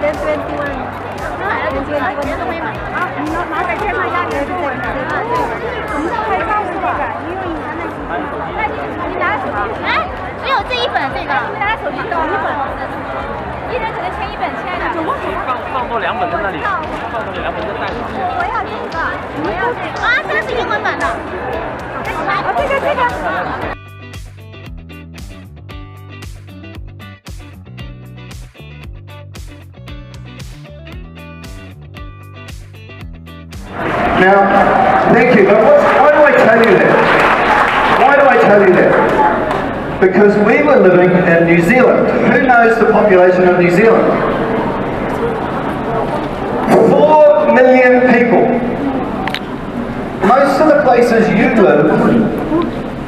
哎，只有这一本这个，大家手机都一本，一人只能签一本，亲爱的。放多2本在那里，放多2本在袋子上。我要这个，我要这个啊，这个是英文版的。啊，这个。Now, thank you, but why do I tell you that? Why do I tell you that? Because we were living in New Zealand. Who knows the population of New Zealand? 4 million people. Most of the places you live,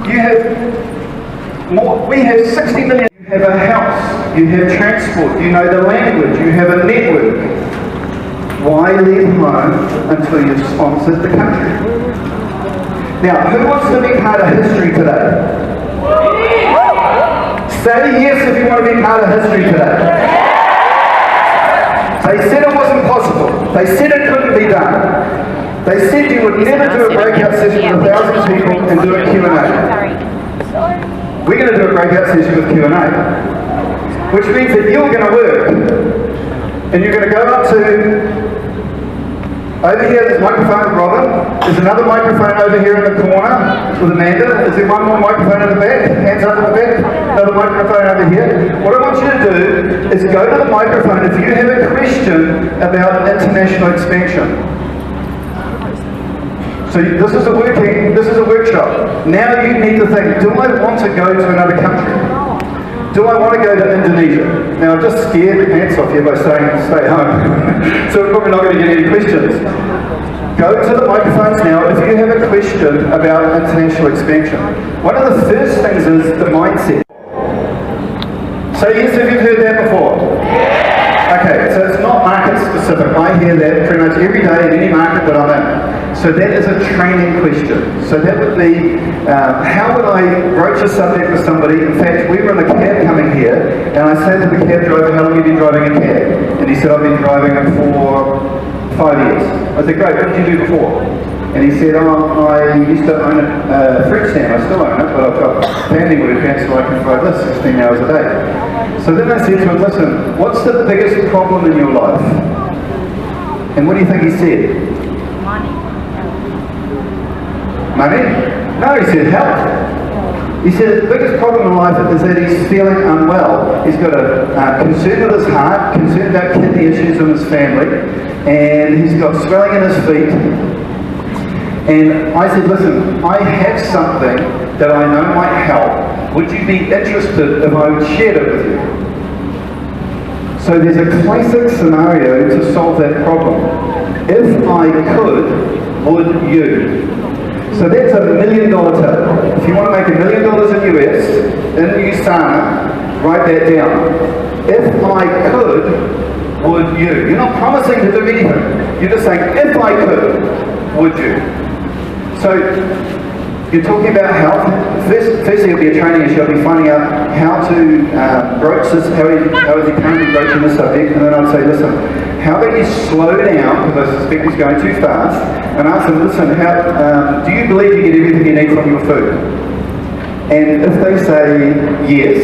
you have more, we have 60 million. You have a house, you have transport, you know the language, you have a network. Why leave home until you've sponsored the country? Now, who wants to be part of history today? Say yes if you want to be part of history today. They said it wasn't possible. They said it couldn't be done. They said you would never do a breakout session with 1,000 people and do a Q&A. We're going to do a breakout session with Q&A, which means that you're going to work. And you're going to go up to, over here there's a microphone with Robin, there's another microphone over here in the corner with Amanda, is there one more microphone in the back, hands up in the back, another microphone over here. What I want you to do is go to the microphone if you have a question about international expansion. So this is a workshop. Now you need to think, do I want to go to another country? Do I want to go to Indonesia? Now, I've just scared the pants off you by saying stay home. So we're probably not going to get any questions. Go to the microphones now if you have a question about international expansion. One of the first things is the mindset. Say yes if you've heard that before. Okay, so it's not market specific. I hear that pretty much every day in any market that I'm in. So that is a training question. So that would be, how would I broach a subject with somebody? In fact, we were in a cab coming here, and I said to the cab driver, how long have you been driving a cab? And he said, I've been driving it for 5 years. I said, great, what did you do before? And he said, oh, I used to own a fruit stand. I still own it, but I've got family work here, so I can drive this 16 hours a day. So then I said to him, listen, what's the biggest problem in your life? And what do you think he said? Money? No, he said health. He said the biggest problem in life is that he's feeling unwell. He's got a concern with his heart, concern about kidney issues in his family, and he's got swelling in his feet. And I said, listen, I have something that I know might help. Would you be interested if I would share it with you? So there's a classic scenario to solve that problem. If I could, would you? So that's $1 million tip. If you want to make $1 million in US, in USANA, write that down. If I could, would you? You're not promising to do anything. You're just saying, if I could, would you? So you're talking about health. Firstly, it'll be a training issue. I'll be finding out how to broach this, how is he currently broaching the subject, and then I'd say, listen, how about you slow down, because I suspect he's going too fast, and ask him, listen, do you believe you get everything you need from your food? And if they say yes,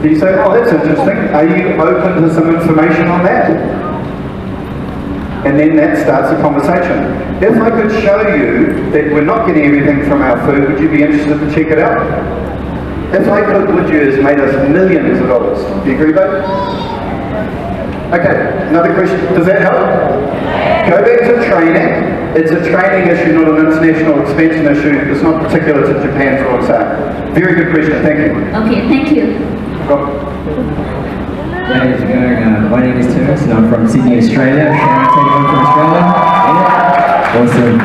then you say, oh, that's interesting. Are you open to some information on that? And then that starts a conversation. If I could show you that we're not getting everything from our food, would you be interested to check it out? If I could, would you, has made us millions of dollars. Do you agree, babe? Okay, another question. Does that help? Go back to training. It's a training issue, not an international expansion issue. It's not particular to Japan, is what I'm saying. Very good question. Thank you. Okay, thank you. Rob. Hey, how's it going? My name is Terence and I'm from Sydney, Australia. Sharon, taking on from Australia. Awesome.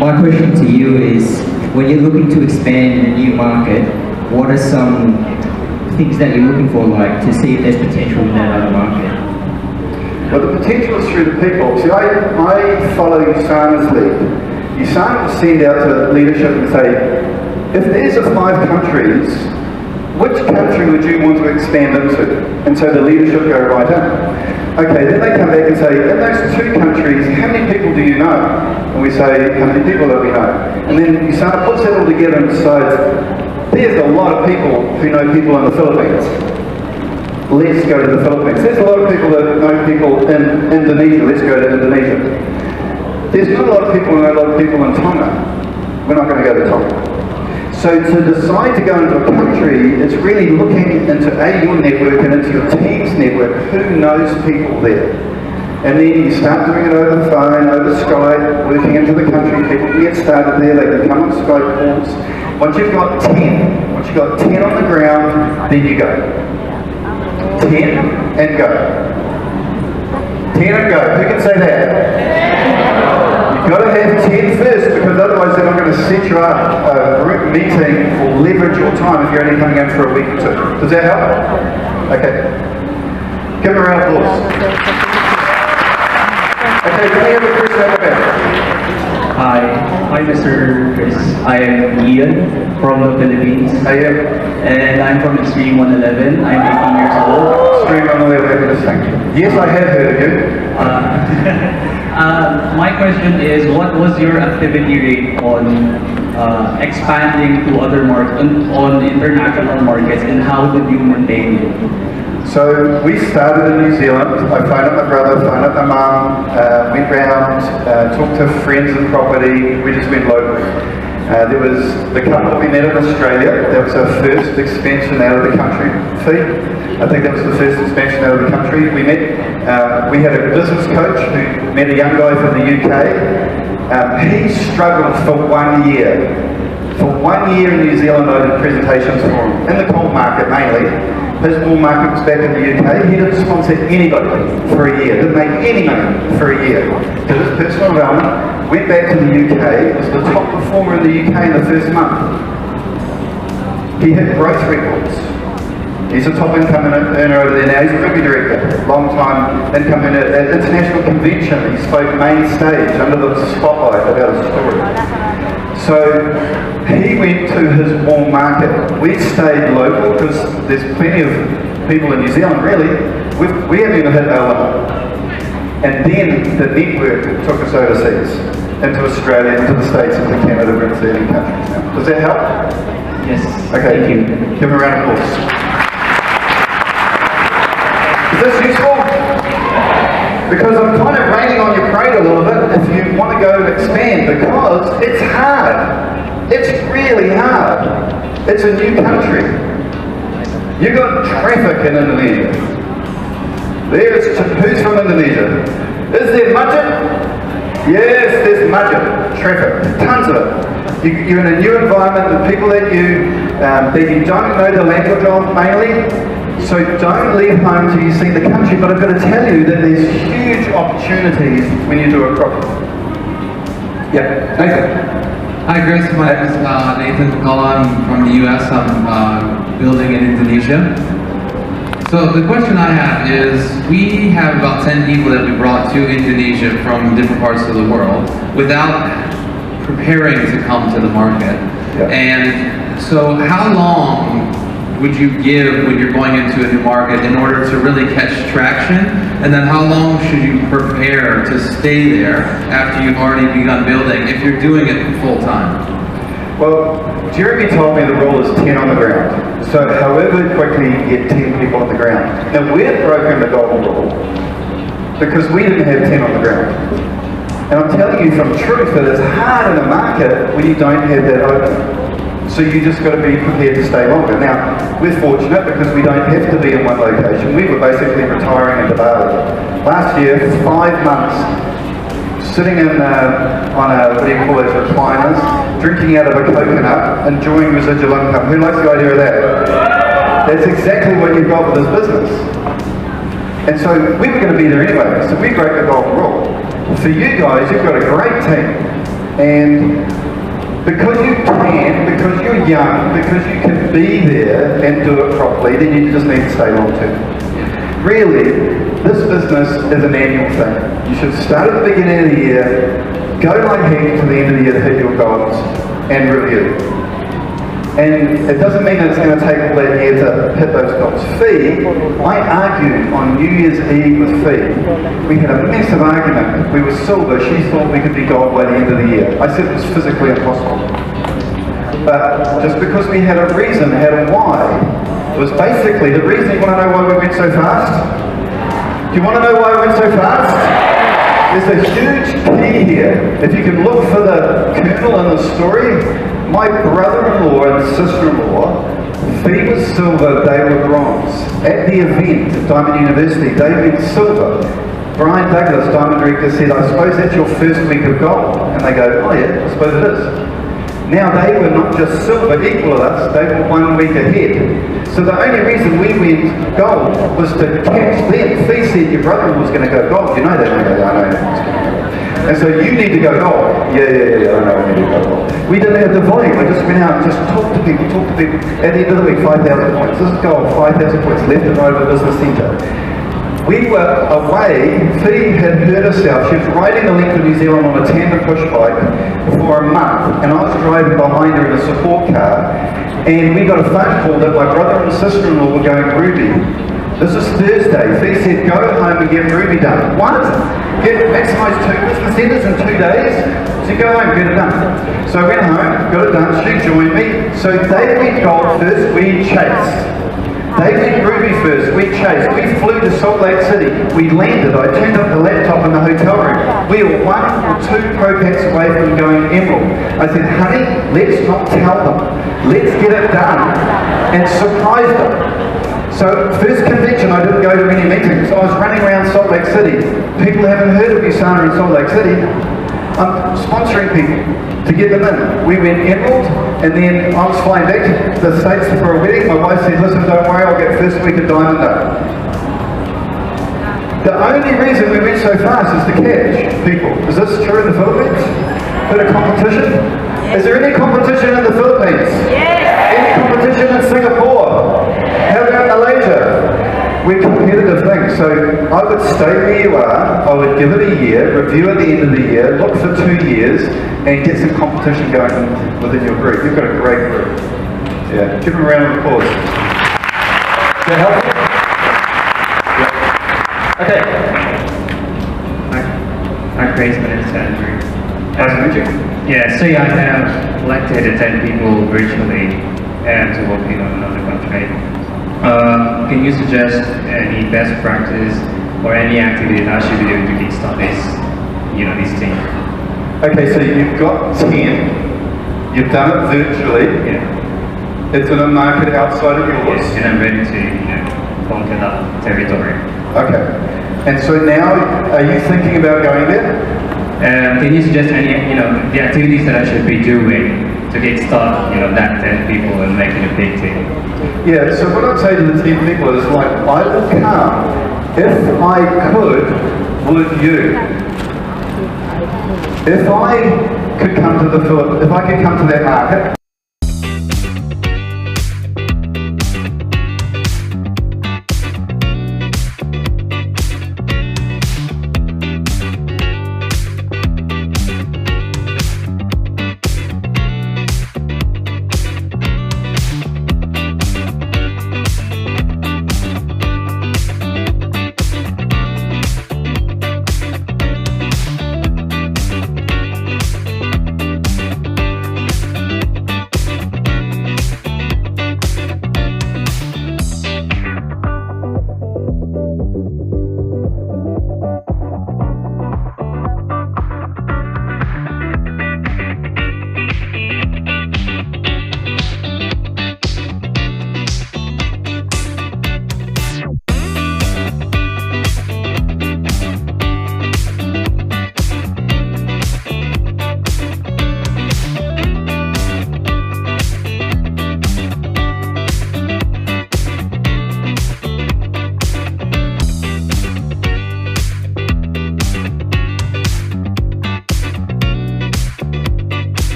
My question to you is, when you're looking to expand in a new market, what are some things that you're looking for, like, to see if there's potential in that other market? Well, the potential is through the people. See, I follow USANA's lead. USANA will send out to leadership and say, if there's 5 countries, which country would you want to expand into? And so the leadership go right in. Okay, then they come back and say, in those 2 countries, how many people do you know? And we say, how many people do we know? And then you start to put that all together and decide, there's a lot of people who know people in the Philippines. Let's go to the Philippines. There's a lot of people that know people in Indonesia. Let's go to Indonesia. There's not a lot of people who know a lot of people in Tonga. We're not going to go to Tonga. So to decide to go into a country, it's really looking into your network and into your team's network, who knows people there. And then you start doing it over the phone, over Skype, working into the country. People can get started there, they can come on Skype calls. Once you've got 10 on the ground, then you go. 10 and go. 10 and go. Who can say that? You've got to have 10 first, because otherwise they're not going to set you up a group meeting or leverage your time if you're only coming in for a week or 2. Does that help? Okay. Give them a round of applause. Okay, can we have a person over there? Hi, Mr. Chris. I am Ian from the Philippines. I am. And I'm from Extreme 111. I'm 18 years old. Extreme 111, thank you. Yes, I have heard of you. My question is, what was your activity rate on expanding to other on international markets, and how did you maintain it? So we started in New Zealand. I phoned up my brother, phoned up my mum, went round, talked to friends and property. We just went local. There was the couple we met in Australia. That was our first expansion out of the country. I think that was the first expansion out of the country. We met. We had a business coach who met a young guy from the UK. He struggled for 1 year. For 1 year in New Zealand, I did presentations for him, in the coal market mainly. His bull market was back in the UK. He didn't sponsor anybody for a year, didn't make any money for a year. Did his personal development, went back to the UK, was the top performer in the UK in the first month. He hit growth records. He's a top income earner over there now. He's a rugby director, long time income earner. At international convention, he spoke main stage under the spotlight about his story. So he went to his warm market. We stayed local because there's plenty of people in New Zealand, really. We haven't even hit our limit. And then the network took us overseas, into Australia, into the States, into Canada, we're in 30 countries now. Does that help? Yes. Okay, thank you. Give him a round of applause. Is this useful? Because I'm kind of raining on your parade a little bit if you want to go and expand, because it's hard. It's really hard. It's a new country. You've got traffic in Indonesia. Who's from Indonesia? Is there mudget? Yes, there's mudget. Traffic. Tons of it. You're in a new environment with people that you don't know the language of mainly. So don't leave home till you see the country, but I've got to tell you that there's huge opportunities when you do it properly. Yeah, Nathan. Hi Chris, my name is Nathan Pakala. I'm from the US. I'm building in Indonesia. So the question I have is, we have about 10 people that we brought to Indonesia from different parts of the world without preparing to come to the market. Yeah. And so how long would you give when you're going into a new market in order to really catch traction? And then how long should you prepare to stay there after you've already begun building, if you're doing it full time? Well, Jeremy told me the rule is 10 on the ground. So however quickly you get 10 people on the ground. Now we've broken the golden rule because we didn't have 10 on the ground. And I'm telling you from truth that it's hard in a market when you don't have that open. So you just got to be prepared to stay longer. Now, we're fortunate because we don't have to be in one location. We were basically retiring into Bali. Last year, 5 months, sitting on what do you call those, recliners, drinking out of a coconut, enjoying residual income. Who likes the idea of that? That's exactly what you've got with this business. And so we were going to be there anyway, so we broke the golden rule. For you guys, you've got a great team. And because you can, because you're young, because you can be there and do it properly, then you just need to stay long term. Really, this business is an annual thing. You should start at the beginning of the year, go like heck to the end of the year to hit your goals, and review. And it doesn't mean that it's going to take all that year to hit those goals. Fee, I argued on New Year's Eve with Fee. We had a massive argument. We were silver. She thought we could be gold by the end of the year. I said it was physically impossible. But just because we had a reason, had a why, was basically the reason. You want to know why we went so fast? Do you want to know why we went so fast? There's a huge key here. If you can look for the kernel in the story, my brother-in-law and sister-in-law, Fee was silver, they were bronze. At the event at Diamond University, they went silver. Brian Douglas, Diamond Director, said, I suppose that's your first week of gold. And they go, oh yeah, I suppose it is. Now they were not just silver equal to us, they were 1 week ahead. So the only reason we went gold was to catch them. Fee said your brother-in-law was going to go gold. You know that? I know. And so you need to go gold. Yeah, I know we need to go gold. We didn't have the volume. I just went out and just talked to people. At the end of the week, 5,000 points. This is gold, 5,000 points, left and right of the business centre. We were away. Fee had hurt herself. She was riding the length of New Zealand on a tandem push bike for a month, and I was driving behind her in a support car, and we got a phone call that my brother and sister-in-law were going Ruby. This is Thursday. Fee said, go home and get Ruby done. What? Maximise 2 business centres in 2 days? So go home, get it done. So I went home, got it done, she joined me. So they went gold first, we chased. They went Ruby first, we chased. We flew to Salt Lake City. We landed. I turned up the laptop in the hotel room. We were 1 or 2 pro packs away from going emerald. I said, honey, let's not tell them. Let's get it done. And surprise them. So first convention, I didn't go to many meetings. I was running around Salt Lake City. People haven't heard of Usana in Salt Lake City. I'm sponsoring people to get them in. We went emerald, and then I was flying back to the States for a wedding. My wife said, listen, don't worry, I'll get first week of diamond done. The only reason we went so fast is to catch people. Is this true in the Philippines? Bit of competition? Is there any competition in the Philippines? Yes. Any competition in Singapore? How about Malaysia? We're competitive things, so I would stay where you are, I would give it a year, review at the end of the year, look for 2 years, and get some competition going within your group. You've got a great group. Yeah, give them a round of applause. Does that help? Yeah. Okay. Hi, Grace, my name is Andrew. Nice to meet you. Yeah, say I have elected 10 people virtually and to working on another contract. Can you suggest any best practice or any activity that I should be doing to kickstart this team? Okay, so you've got 10. You've done it virtually. Yeah. It's in a market outside of yours. Yes, and I'm ready to conquer that territory. Okay. And so now, are you thinking about going there? Can you suggest any, the activities that I should be doing to kickstart, that 10 people and making a big team? Yeah, so what I'd say to the 10 people is like, I would come. If I could, would you? If I could come to that market,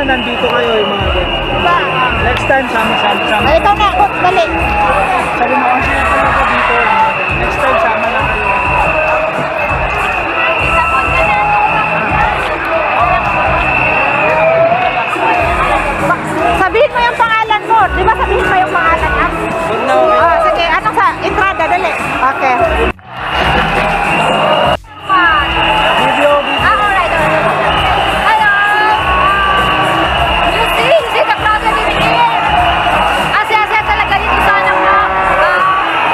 sana nandito kayo yung mga ganyan. Diba? Next time, sama-sama. Ay, ikaw na, dali. Sabi mo, kasi na talaga dito. Next time, sama na kayo. Sabihin mo yung pangalan mo. Di ba sabihin mo yung pangalan? Sige, anong sa entrada? Dali. Okay. Video. Alright. Hello. You see the problem in here. Asya talaga dito sa anak mo.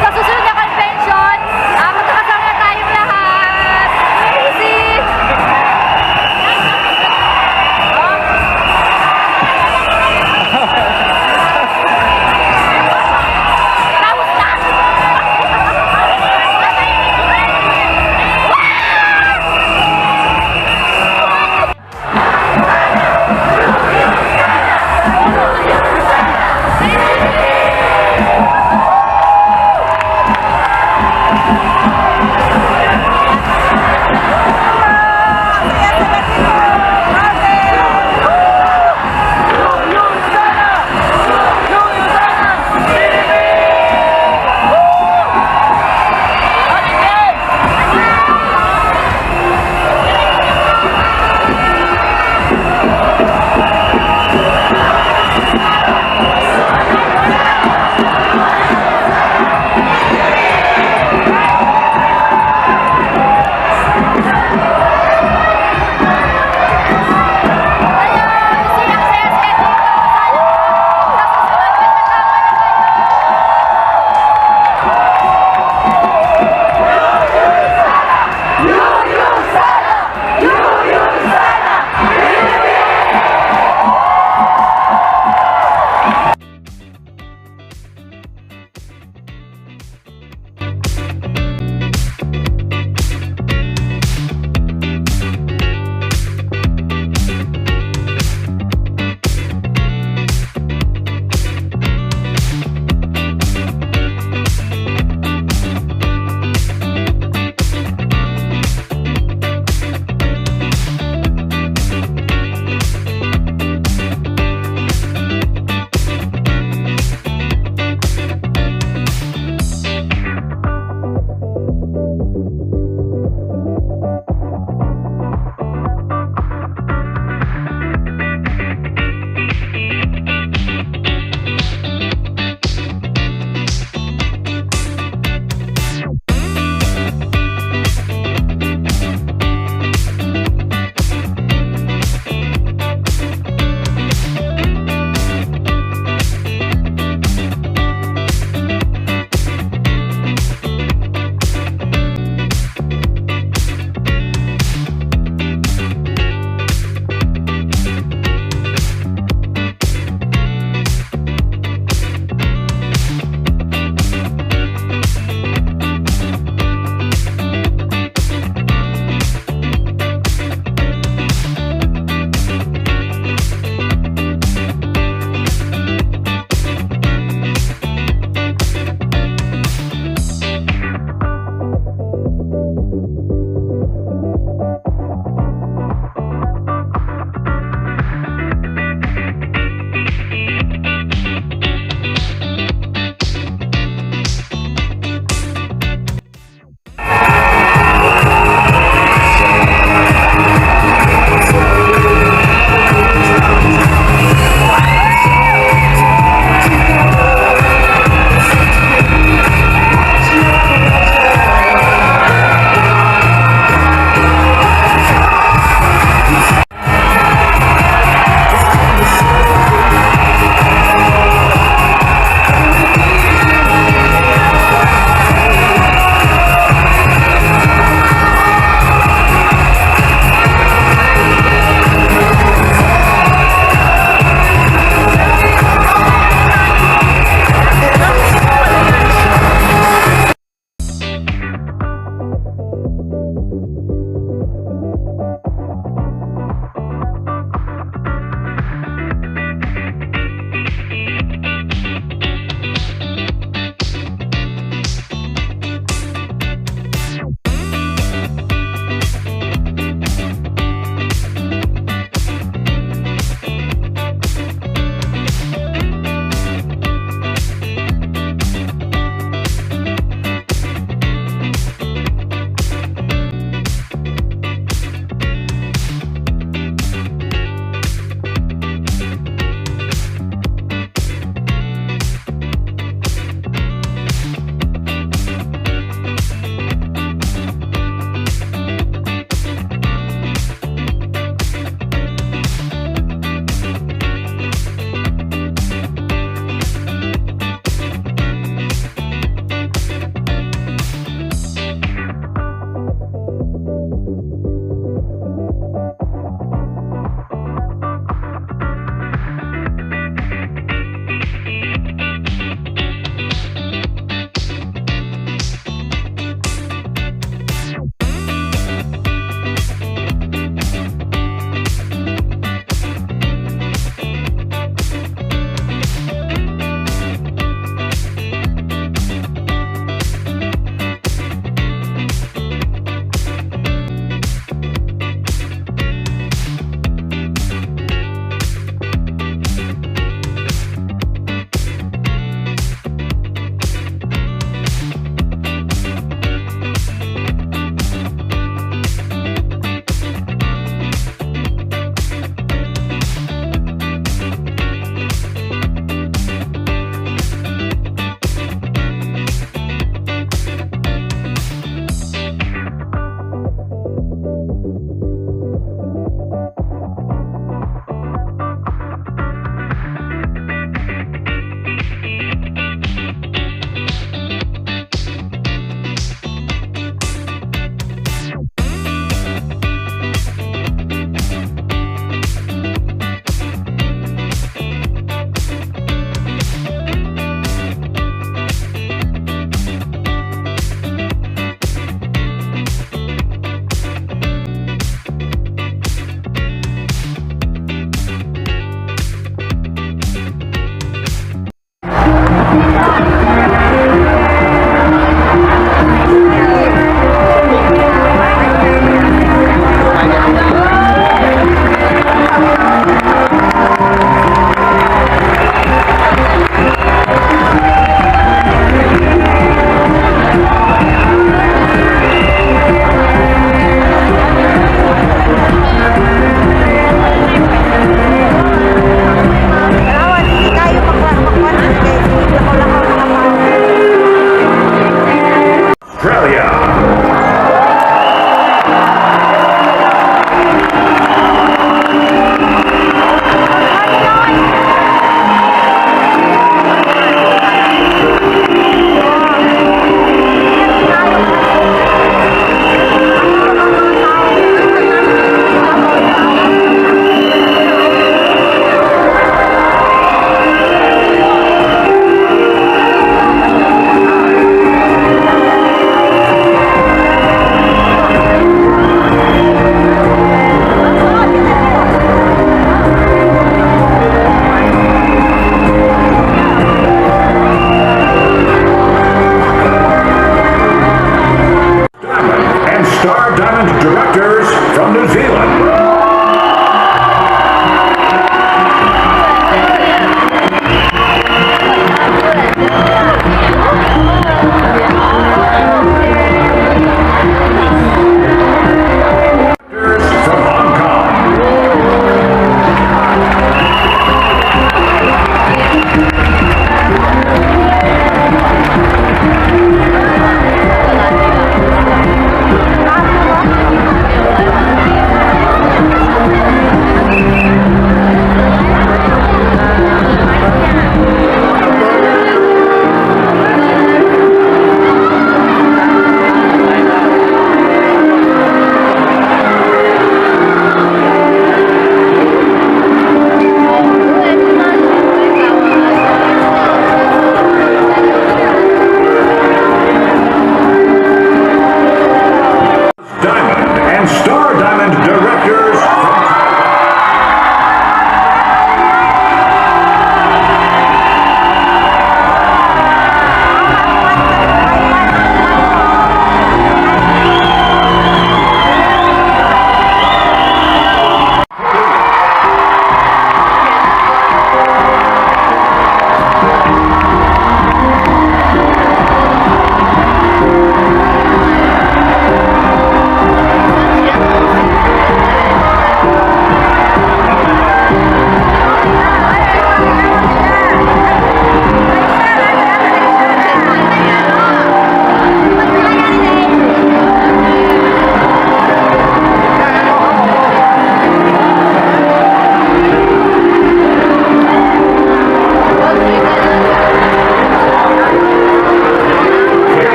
Sa susunod na convention,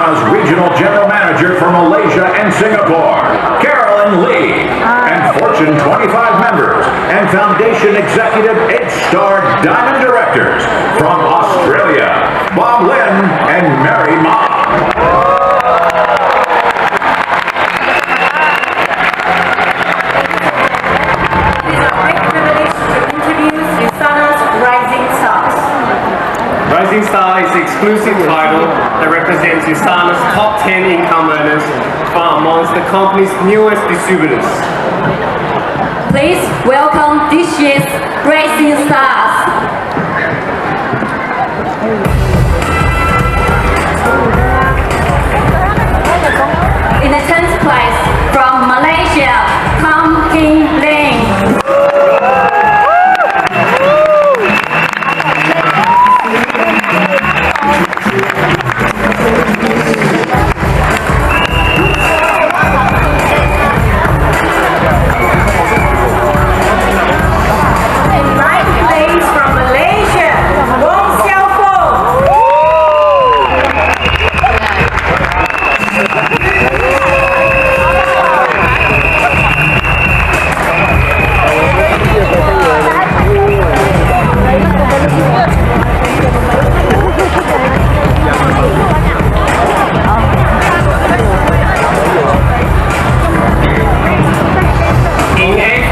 USANA's Regional General Manager for Malaysia and Singapore, Carolyn Lee, and Fortune 25 members and Foundation Executive 8-star Diamond Directors from Australia, Bob Lynn and Mary Ma. Rising Star is the exclusive title that represents USANA's top 10 income earners from amongst the company's newest distributors. Please welcome this year's Rising Stars. In the 10th place from Malaysia, Kam King Ling.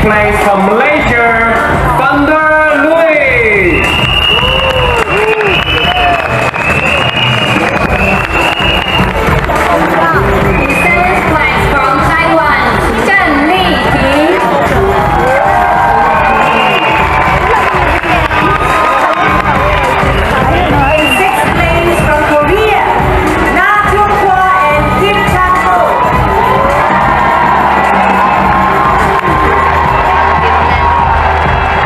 Place from Malaysia, Thunder Louis. In 7th place from Taiwan, Zheng Liting. In 6th place from Korea, Na Chung-hwa and Kim Chan-ho.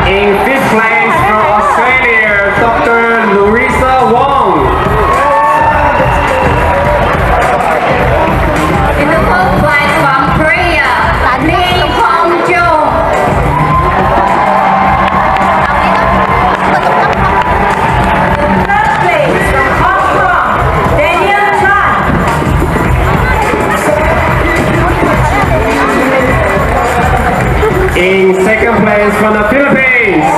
In 5th place from Australia, Dr. Louisa Wong. In the 4th place from Korea, Lee Hong-jung. The 3rd place from Hong Kong, Daniel Chan. In 2nd place from the Philippines,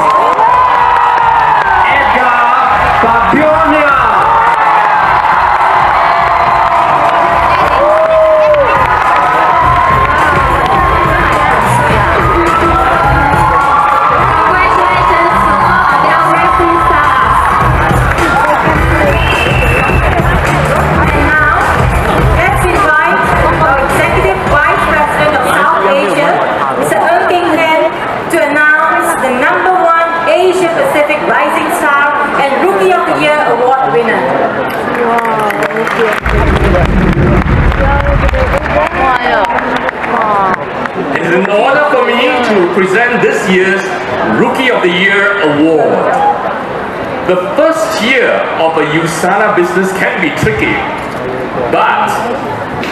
Edgar Babionia. Congratulations to all of our Rising Stars. And now, let's invite our Executive Vice President of South Asia, Mr. Ng Ting Len, to announce the #1 Asia Pacific Rising Star and Rookie of the Year Award winner. It is an honor for me to present this year's Rookie of the Year Award. The first year of a USANA business can be tricky, but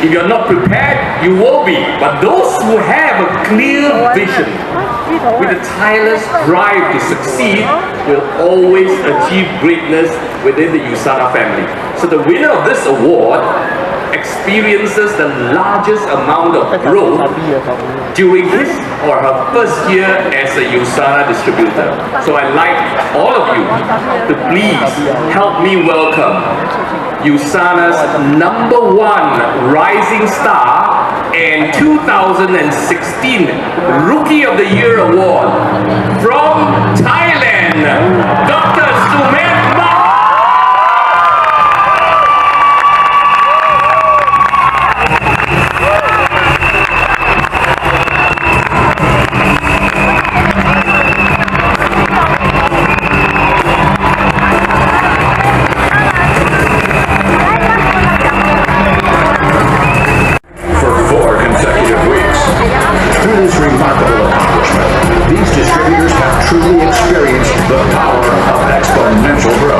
if you're not prepared, you will be. But those who have a clear vision with a tireless drive to succeed will always achieve greatness within the USANA family. So the winner of this award experiences the largest amount of growth during his or her first year as a USANA distributor. So I'd like all of you to please help me welcome USANA's #1 Rising Star and 2016 Rookie of the Year Award from Thailand, Dr. Sumet Ma. For 4 consecutive weeks. Through this remarkable accomplishment, these distributors have truly experienced the power of exponential growth.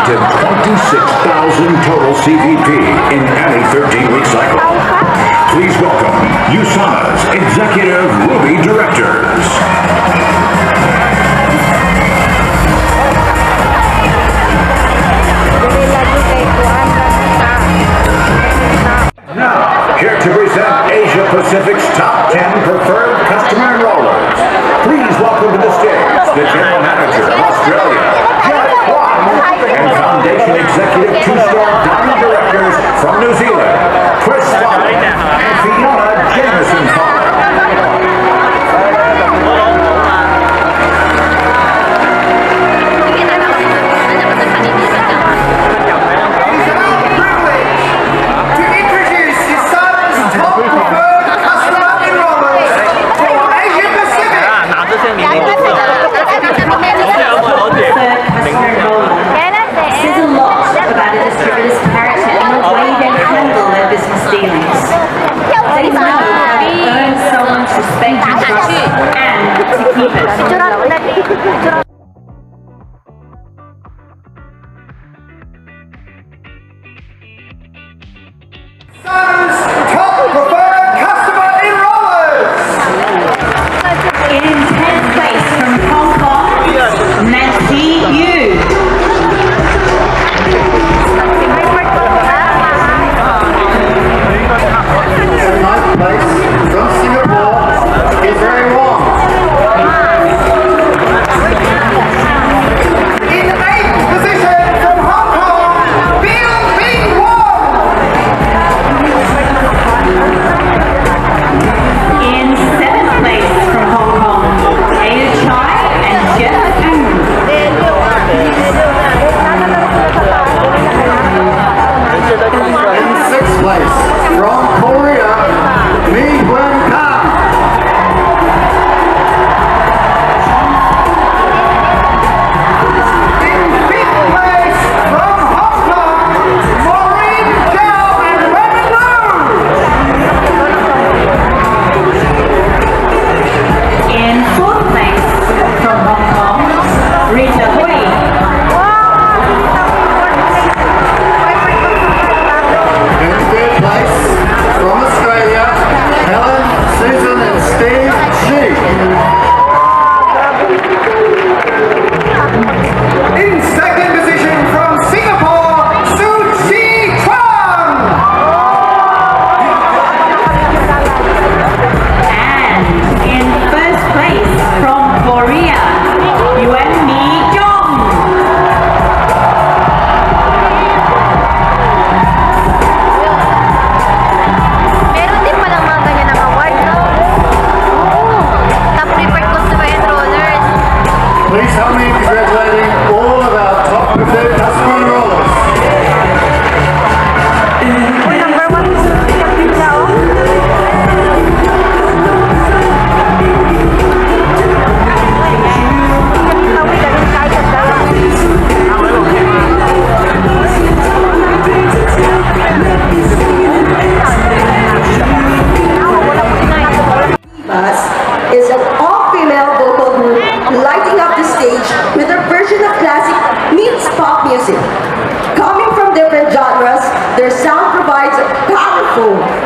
cumulative 26,000 total CVP in any 13-week cycle. Please welcome USANA's Executive Ruby Directors. Now, here to present Asia Pacific's top 10 preferred customer enrollers. Please welcome to the stage the General Manager of Australia, Jeff Watt, and Foundation Executive 2-Star Diamond Directors from New Zealand, Chris Fowler and Fiona Jamison Fowler.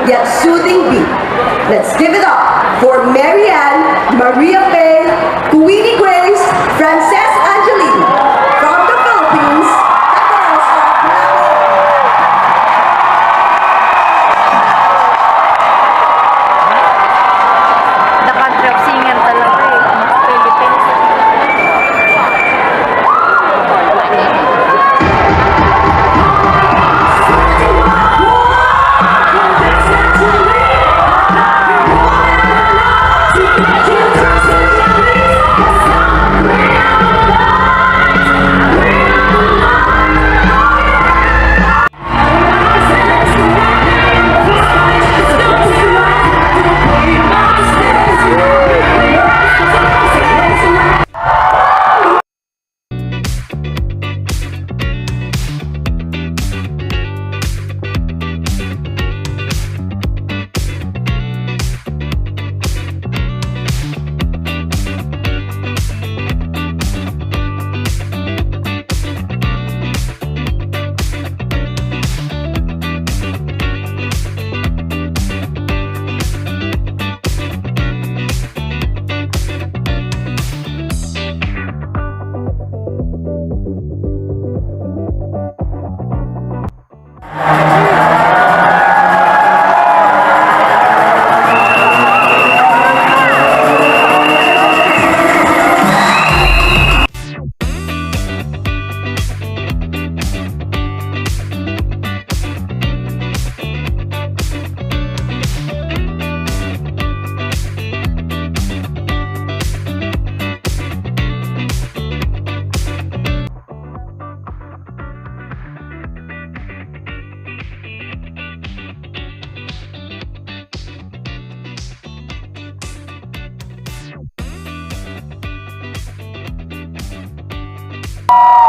Yet soothing beat. Let's give it up for Marianne, Maria Faye, Queenie Grace, Frances Angeline. From the Philippines, the girls are The country of singer talaga eh. Philippines. Thank you. Thank you.